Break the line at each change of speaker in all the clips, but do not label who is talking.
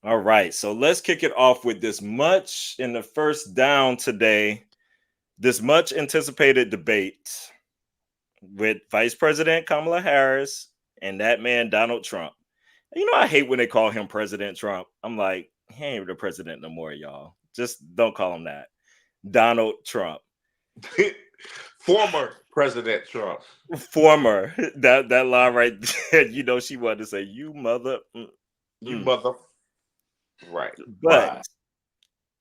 All right, so let's kick it off with this much in the first down today. This much anticipated debate with Vice President Kamala Harris and that man Donald Trump. You know, I hate when they call him President Trump. I'm like, he ain't the president no more, y'all. Just don't call him that. Donald Trump.
Former President Trump.
Former. That line right there, you know, she wanted to say, you mother.
You
Mm.
mother. Right.
But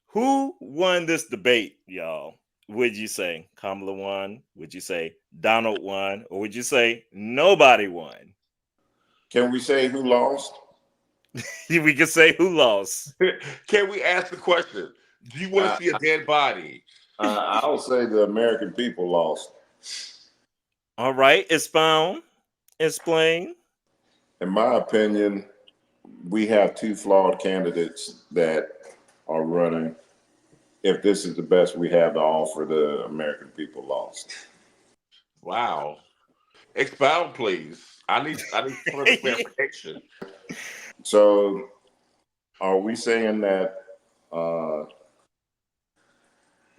who won this debate, y'all? Would you say Kamala won? Would you say Donald won? Or would you say nobody won?
Can we say who lost?
We can say who lost.
Can we ask the question? Do you want to
Uh,
see a dead body?
I'll say the American people lost.
All right, expound, explain.
In my opinion, we have two flawed candidates that are running. If this is the best we have to offer, the American people lost.
Wow. Expound, please. I need further clarification.
So, are we saying that uh,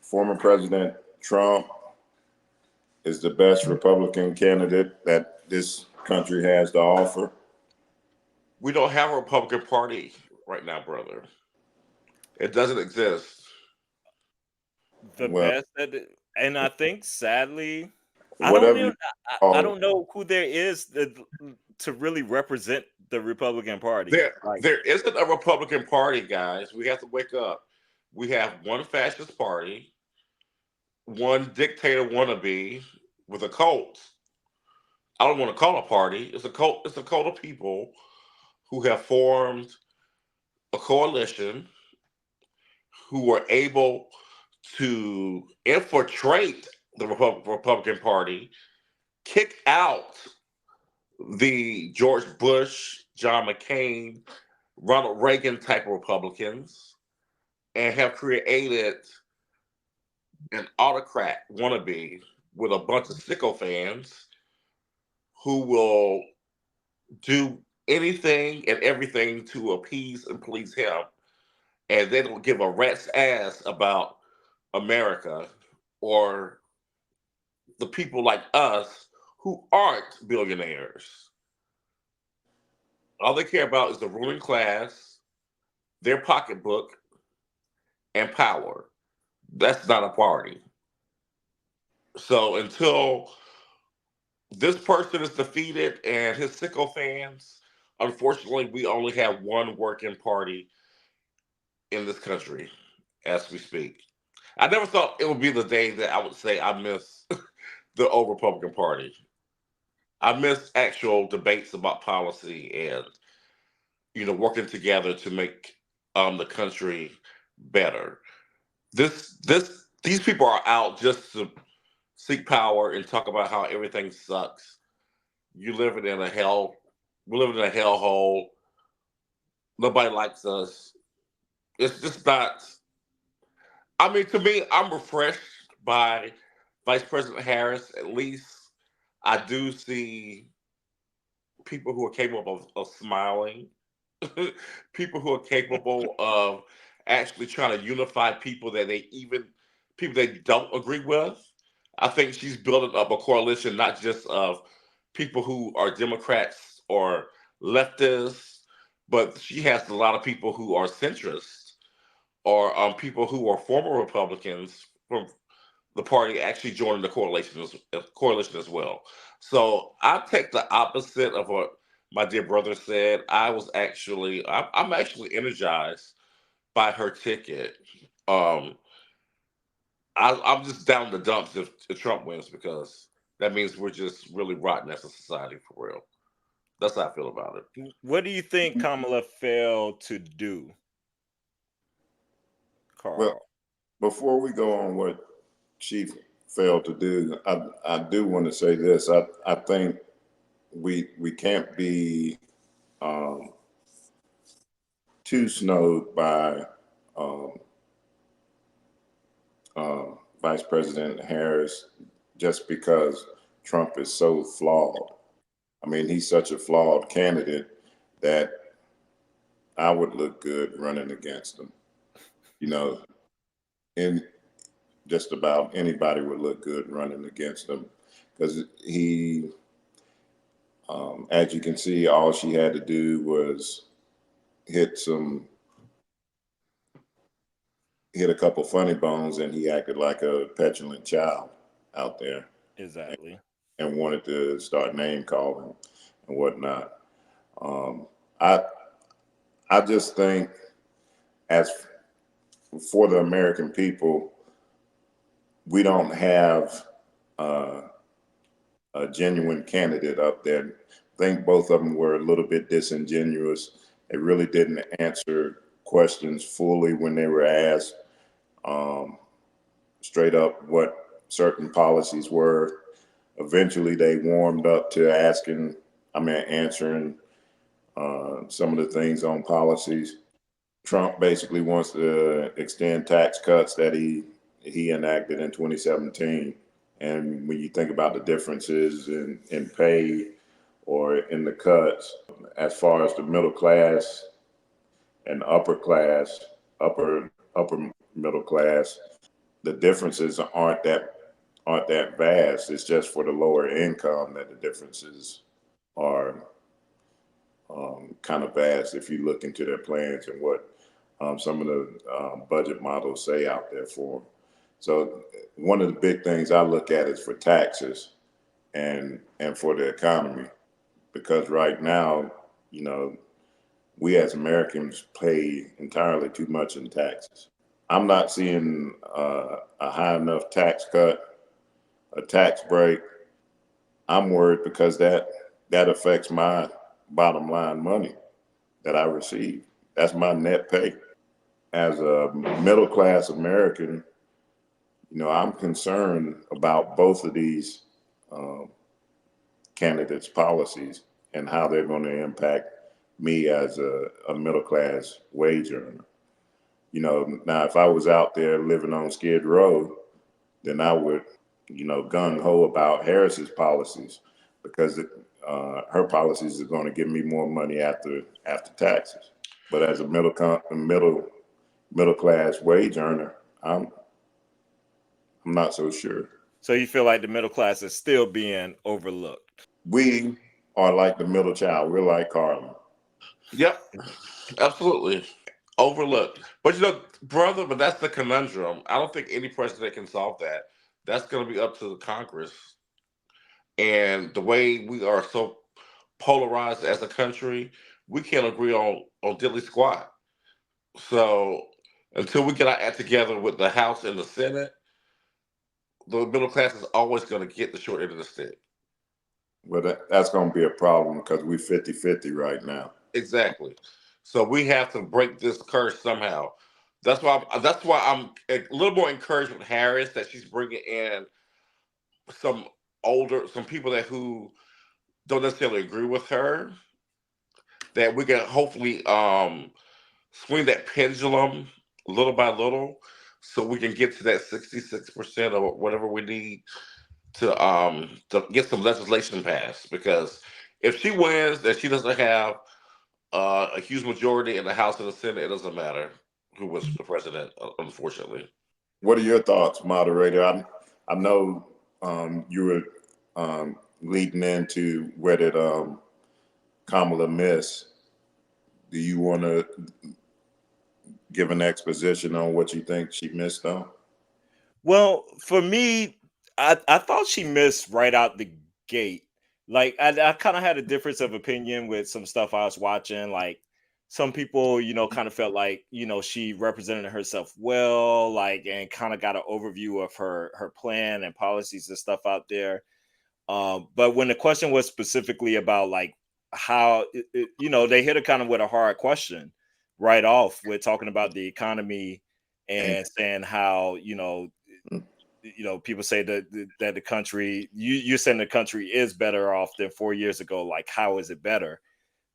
former President Trump is the best Republican candidate that this country has to offer?
We don't have a Republican Party right now, brother. It doesn't exist.
The
Well,
best and I think sadly, I don't
whatever you
even I
call it.
don't know who there is to really represent the Republican Party. Like
There isn't a Republican Party, guys. We have to wake up. We have one fascist party, one dictator wannabe with a cult. I don't want to call it a party. It's a cult. It's a cult of people who have formed a coalition who were able to infiltrate the Republican Party, kick out the George Bush, John McCain, Ronald Reagan type Republicans, and have created an autocrat wannabe with a bunch of sycophants who will do anything and everything to appease and please him. And they don't give a rat's ass about America or the people like us who aren't billionaires. All they care about is the ruling class, their pocketbook, and power. That's not a party. So until this person is defeated and his sycophants, unfortunately, we only have one working party in this country as we speak. I never thought it would be the day that I would say I miss the old Republican Party. I miss actual debates about policy and working together to make the country better. These people are out just to seek power and talk about how everything sucks. You living in a hell. We're living in a hellhole. Nobody likes us. It's just not. I mean, to me, I'm refreshed by Vice President Harris. At least I do see people who are capable of smiling, people who are capable of actually trying to unify people they don't agree with. I think she's building up a coalition not just of people who are Democrats or leftists, but she has a lot of people who are centrists or people who are former Republicans from the party actually joining the coalition as well. So I take the opposite of what my dear brother said. I'm actually energized by her ticket. Um, I'm just down the dumps if Trump wins because that means we're just really rotten as a society for real. That's how I feel about it.
what do you think Kamala failed to do,
Well,
Carl?
before we go on what she failed to do, I do want to say this. I think we can't be um, too snowed by um, uh, Vice President Harris just because Trump is so flawed. I mean, he's such a flawed candidate that I would look good running against him. You know, and just about anybody would look good running against him because he, as you can see, all she had to do was hit a couple funny bones, and he acted like a petulant child out there
Exactly.
and wanted to start name calling and whatnot. Um, I I just think as for the American people, we don't have uh, a genuine candidate up there. I think both of them were a little bit disingenuous. They really didn't answer questions fully when they were asked um, straight up what certain policies were. Eventually, they warmed up to answering some of the things on policies. Trump basically wants to extend tax cuts that he enacted in 2017. And when you think about the differences in pay or in the cuts, as far as the middle class and upper middle class, the differences aren't that vast. It's just for the lower income that the differences are kind of vast if you look into their plans and what some of the budget models say out there for them. So one of the big things I look at is for taxes and for the economy, because right now, you know, we as Americans pay entirely too much in taxes. I'm not seeing a high enough tax cut, a tax break. I'm worried because that affects my bottom line money that I receive. That's my net pay. As a middle class American, I'm concerned about both of these um, candidates' policies and how they're going to impact me as a middle class wage earner. Now if I was out there living on Skid Row, then I would, gung ho about Harris's policies because her policies are going to give me more money after taxes. But as a middle class wage earner, I'm not so sure.
So you feel like the middle class is still being overlooked?
We are like the middle child. We're like Carlin.
Yep, absolutely. Overlooked. But brother, but that's the conundrum. I don't think any president can solve that. That's going to be up to the Congress. And the way we are so polarized as a country, we can't agree on diddly squat. So until we get our act together with the House and the Senate, the middle class is always going to get the short end of the stick.
Well, that's going to be a problem because we're 50-50 right now.
Exactly. So we have to break this curse somehow. That's why I'm a little more encouraged with Harris that she's bringing in some some people who don't necessarily agree with her. That we can hopefully swing that pendulum little by little, so we can get to that 66% or whatever we need to get some legislation passed. Because if she wins and she doesn't have a huge majority in the House and the Senate, it doesn't matter who was the president, unfortunately.
What are your thoughts, moderator? I know you were leading into where did Kamala miss. Do you want to give an exposition on what you think she missed on?
Well, for me, I thought she missed right out the gate. Like I kind of had a difference of opinion with some stuff I was watching. Like some people, kind of felt like, she represented herself well, like, and kind of got an overview of her plan and policies and stuff out there. But when the question was specifically about like how, they hit it kind of with a hard question right off. We're talking about the economy and saying how, people say that the country, you're saying the country is better off than 4 years ago. Like, how is it better?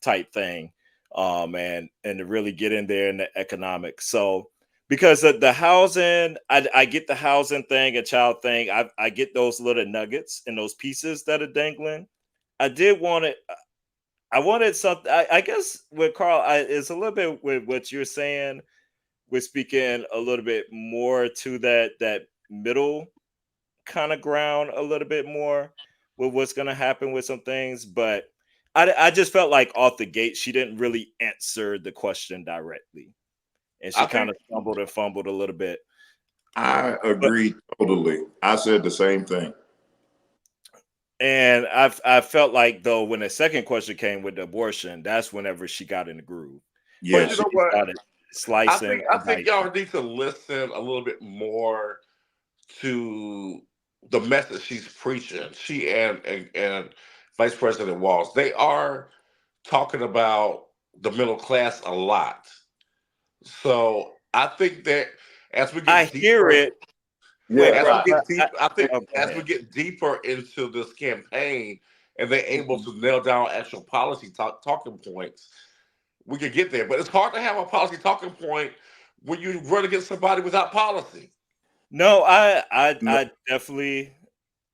Type thing. And to really get in there in the economics. So because of the housing, I get the housing thing, a child thing. I get those little nuggets and those pieces that are dangling. I did want to. I wanted something. I guess with Carl, it's a little bit with what you're saying. We're speaking a little bit more to that middle kind of ground a little bit more with what's going to happen with some things, but I just felt like off the gate she didn't really answer the question directly, and she
I
kind
think
of stumbled and fumbled a little bit.
I
But
agree totally. I said the same thing.
and I felt like though when the second question came with the abortion, that's whenever she got in the groove.
but
Yeah,
you
She
know what?
started slicing
I
and
think
dicing.
y'all need to listen a little bit more to the message she's preaching. She and Vice President Walz, they are talking about the middle class a lot. So I think that as we
I
get
hear
deeper,
it.
yeah.
Wait,
as we
bro.
get deep, I think
Oh, go
as we
ahead.
get deeper into this campaign and they're able
Mhm.
to nail down actual policy talking points, we could get there. But it's hard to have a policy talking point when you run against somebody without policy.
No,
No,
I definitely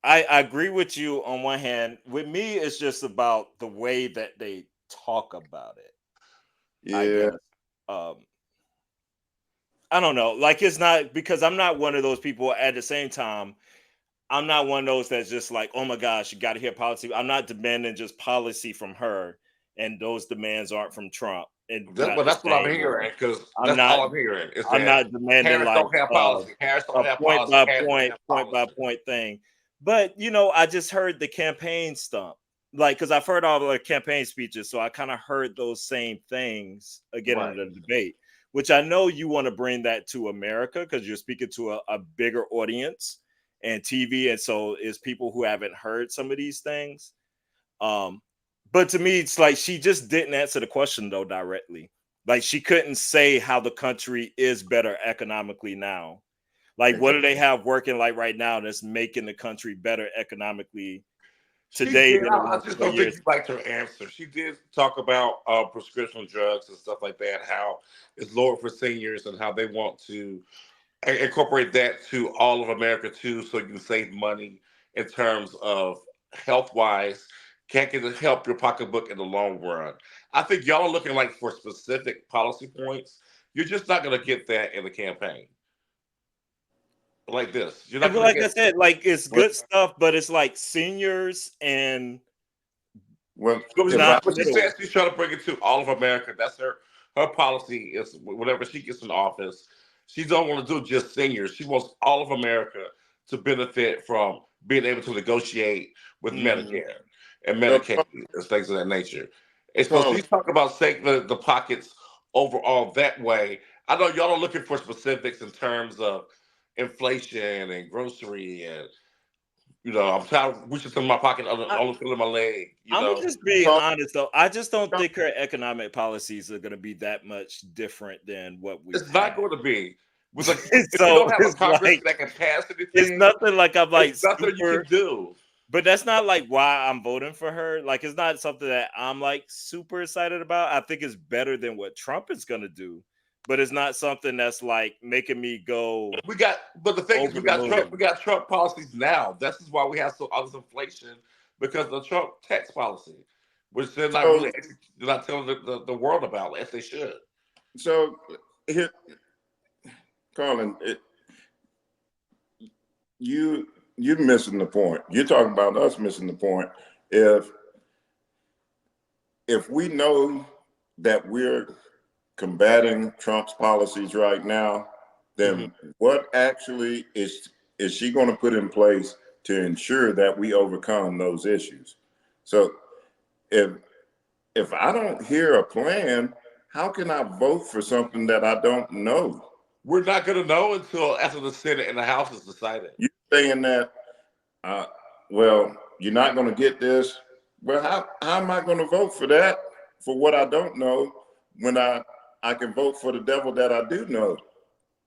I agree with you on one hand. With me, it's just about the way that they talk about it, I
yeah.
guess. Um, I don't know. Like it's not because I'm not one of those people at the same time. I'm not one of those that's just like, oh my gosh, you gotta hear policy. I'm not demanding just policy from her, and those demands aren't from Trump and not
But
the
that's what I'm
same way.
hearing because
I'm
that's
not
all I'm hearing is
I'm
that
not demanding
Harris
like
don't have policy. Harris
a
don't have policy. Harris don't have
point by
policy.
point thing. But I just heard the campaign stump. Like, because I've heard all the campaign speeches, so I kind of heard those same things again in
Right.
the debate, which I know you want to bring that to America because you're speaking to a bigger audience and TV, and so it's people who haven't heard some of these things. Um, but to me, it's like she just didn't answer the question though directly. Like she couldn't say how the country is better economically now. Like what do they have working like right now that's making the country better economically
She
today
did.
than it
I
was
just
4
don't think
years?
you liked her answer. She did talk about prescription drugs and stuff like that. How it's lower for seniors and how they want to incorporate that to all of America too, so you can save money in terms of health wise. Can't get to help your pocketbook in the long run. I think y'all are looking like for specific policy points. You're just not going to get that in the campaign like this. You're
And
not
but
going to
like I
get.
said, like it's
Well,
good stuff, but it's like seniors and
well,
But
if I
not
she
middle.
says she's trying to bring it to all of America. That's her policy. Is whenever she gets in office, she don't want to do just seniors. She wants all of America to benefit from being able to negotiate with
Mhm.
Medicare and
uh,
Medicaid and things of that nature. And so
Carl,
she's talking about saving the pockets overall that way. I know y'all are looking for specifics in terms of inflation and grocery and I'm tired of reaching in my pocket, only feeling my leg.
I'm gonna just be
Carl,
honest though. I just don't think her economic policies are gonna be that much different than what we've
It's not
had.
going to be with like if you
So
don't have a
it's
Congress
like
that can pass
it's
anything,
nothing like I'm
it's
like
nothing you can
super,
do.
but that's not like why I'm voting for her. Like it's not something that I'm like super excited about. I think it's better than what Trump is gonna do, but it's not something that's like making me go
But the thing is,
over the
We
moon.
got Trump policies now. This is why we have all this inflation because of the Trump tax policy, which
so
they're not telling the world about as they should.
so here, Colin, you you're missing the point. You're talking about us missing the point. If if we know that we're combating Trump's policies right now,
Mhm.
then what actually is she going to put in place to ensure that we overcome those issues? So if if I don't hear a plan, how can I vote for something that I don't know?
We're not going to know until after the Senate and the House has decided.
You saying that, uh, well, you're not going to get this. Well, how am I going to vote for that for what I don't know when I can vote for the devil that I do know?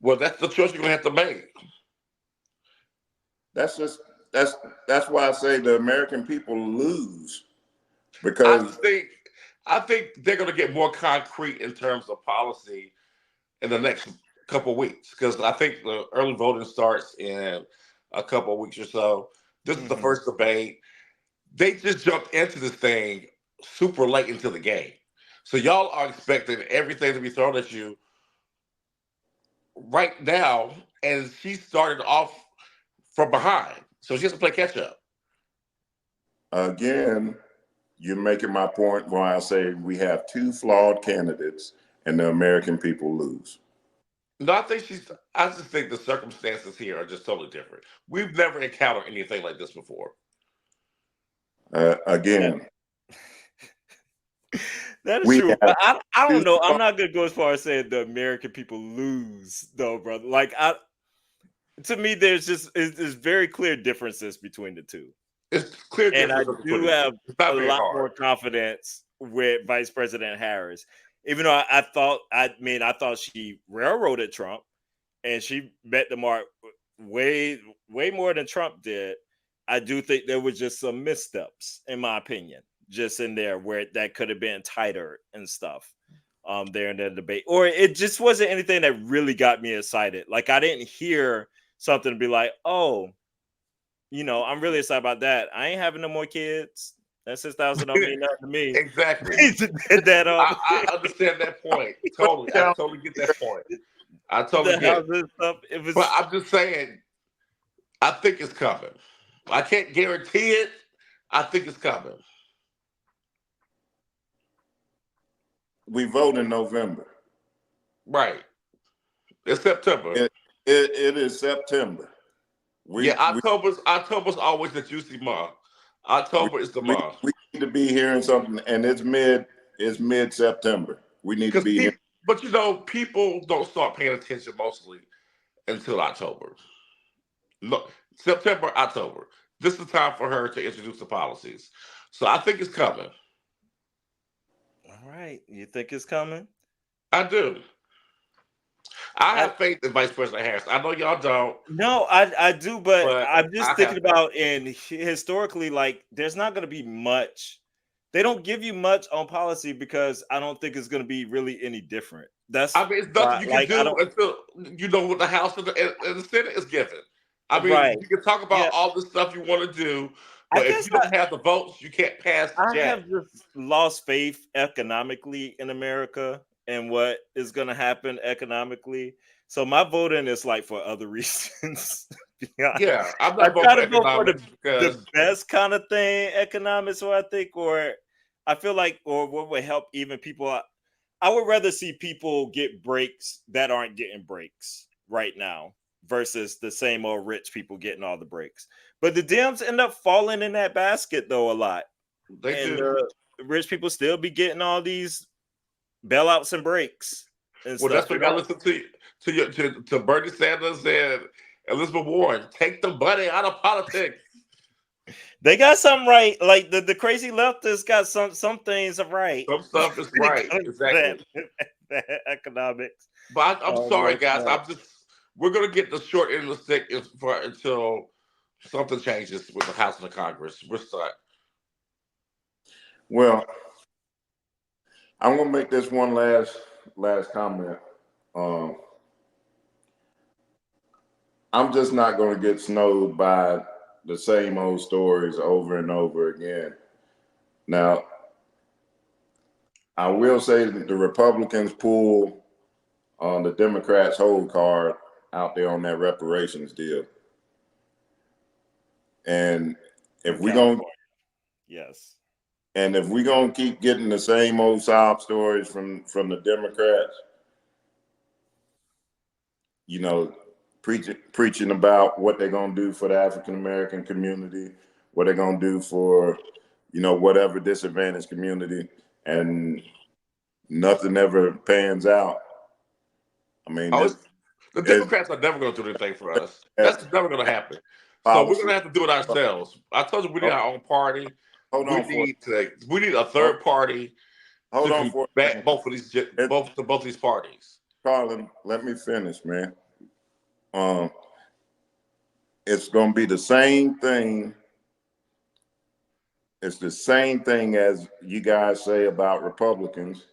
Well, that's the choice you're going to have to make.
That's just that's why I say the American people lose
I
because
just think I think they're going to get more concrete in terms of policy in the next couple of weeks because I think the early voting starts in a couple of weeks or so. This is the
Mhm.
first debate. They just jumped into this thing super late into the game. So y'all are expecting everything to be thrown at you right now, and she started off from behind. So she has to play catch up.
Again, you're making my point why I say we have two flawed candidates and the American people lose.
No, I just think the circumstances here are just totally different. We've never encountered anything like this before.
Again,
That is
we
true,
have
but I don't
two
know. I'm
flawed.
not gonna go as far as saying the American people lose, though, brother. Like, to me, there's very clear differences between the two,
It's clear
and I
differences
do
between the two.
have
It's
a
not very
lot more
hard.
confidence with Vice President Harris. Even though I thought she railroaded Trump, and she met the mark way more than Trump did. I do think there was just some missteps, in my opinion, just in there where that could have been tighter and stuff. There in the debate, or it just wasn't anything that really got me excited. Like, I didn't hear something to be like, oh, I'm really excited about that. I ain't having no more kids. That 6,000 don't mean nothing to me.
Exactly.
Hit that up.
I understand that point. Totally. I totally get that point. I totally
The
get it.
houses stuff. It was.
But I'm just saying, I think it's coming. I can't guarantee it. I think it's coming.
We vote in November.
Right. It's September.
It is September.
Yeah, October's always the juicy month. October is the month.
We need to be hearing something, and it's mid September. We need to be here.
But people don't start paying attention mostly until October. Look, September, October. This is the time for her to introduce the policies. So I think it's coming.
All right. You think it's coming?
I do. I have faith in Vice President Harris. I know y'all don't.
No, I do, but I'm just
I
thinking
have
about, and historically, like, there's not going to be much. They don't give you much on policy because I don't think it's going to be really any different. That's
I mean, it's nothing you can do until you know what the House and the Senate is given. I mean,
right.
you can talk about all the stuff you want to do,
I
but if
guess
you don't have the votes, you can't pass
I
jack.
have just lost faith economically in America and what is going to happen economically. So my voting is like for other reasons.
Yeah, I'm
I
not
try
voting
to vote for
economics
the
because
best kind of thing, economics, or I think, or I feel like, or what would help even people. I would rather see people get breaks that aren't getting breaks right now versus the same old rich people getting all the breaks. But the Dems end up falling in that basket though a lot,
they
and
do.
rich people still be getting all these bailouts and breaks and
Well,
stuff.
that's what I listen to Bernie Sanders and Elizabeth Warren. Take the money out of politics.
They got something right. Like the crazy leftists got some things right.
Some stuff is right. Exactly.
that economics.
But I'm sorry, guys. We're gonna get the short end of the stick until something changes with the House and the Congress. We're stuck.
Well, I'm gonna make this one last comment. I'm just not gonna get snowed by the same old stories over and over again. Now, I will say that the Republicans pull on the Democrats' hold card out there on that reparations deal. And if we're gonna keep getting the same old sob stories from the Democrats, preaching about what they're gonna do for the African American community, what they're gonna do for whatever disadvantaged community, and nothing ever pans out. I mean,
the Democrats are never going to do anything for us. That's never going to happen. So we're going to have to do it ourselves. I told you we need our own party. We need a third party.
Hold on for
back both of these parties.
Carlin, let me finish, man. It's going to be the same thing. It's the same thing as you guys say about Republicans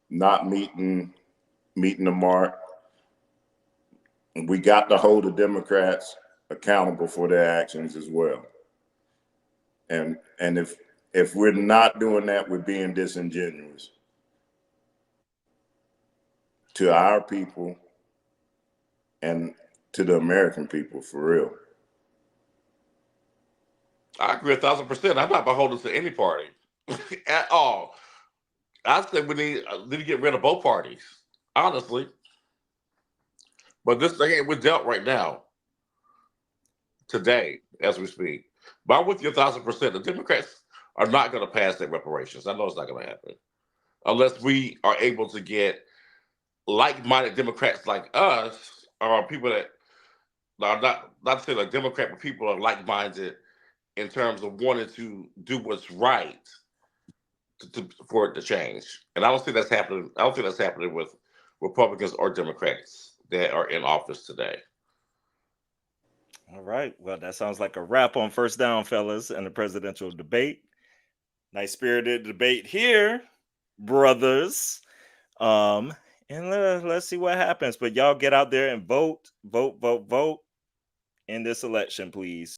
not meeting the mark. We got to hold the Democrats accountable for their actions as well. And if we're not doing that, we're being disingenuous to our people and to the American people, for real.
I agree 1,000%. I'm not beholden to any party at all. I think we need to get rid of both parties, honestly. But this thing we're dealt right now, today, as we speak. But I'm with you 1,000%. The Democrats are not going to pass their reparations. I know it's not going to happen unless we are able to get like-minded Democrats like us, or people that are not saying like Democrat, but people are like-minded in terms of wanting to do what's right for it to change. And I don't think that's happening. I don't think that's happening with Republicans or Democrats that are in office today.
All right. Well, that sounds like a wrap on First Down, fellas, and the presidential debate. Nice spirited debate here, brothers. And let's see what happens. But y'all get out there and vote in this election, please.